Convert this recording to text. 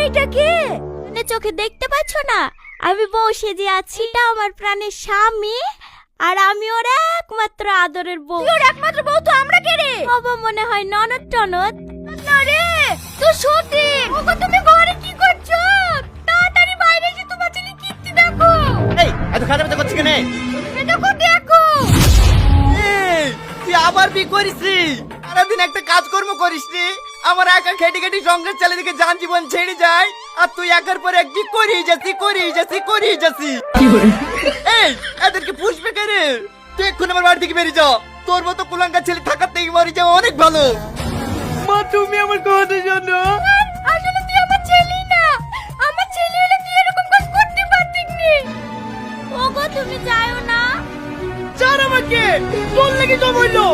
এটা কে? মানে চোখে দেখতে পাচ্ছ না আমি বউ সেজে আছি? এটা আমার প্রাণের স্বামী আর আমি ওর একমাত্র আদরের বউ। ওর একমাত্র বউ তো আমরা কে রে? বাবা মনে হয় ননদ টনদ। না রে তো সত্যি। ওগো তুমি ঘরে কি করছো? তাড়াতাড়ি বাইরে এসে তোমার ছেলে কীর্তি দেখো। এই এত খারাপ করছিস কেন? দেখো দেখো। এই তুই আবার বিয়ে করিসনি? সারাদিন একটা কাজকর্ম করিসনি? আমার একা খেটে খেটে সংসার চালে দিকে জান জীবন ছেড়ে যায় আর তুই একার পর এক বিয়ে করিয়ে যাচ্ছি। এই এদেরকে পুষবে কে রে? তুই এক্ষুনি আমার বাড়ি থেকে বেরিয়ে যা। তোর মতো কুলাঙ্গার ছেলে থাকার থেকে মরে যাওয়া অনেক ভালো। মা তুমি আমার কথা শোনো। আসলে তুই আমার ছেলে না। আমার ছেলে হলে তুই এরকম কাজ করতে পারতিস নি। ওগো তুমি যাও না। ছাড় আমাকে, তোর লেগে তো বললো।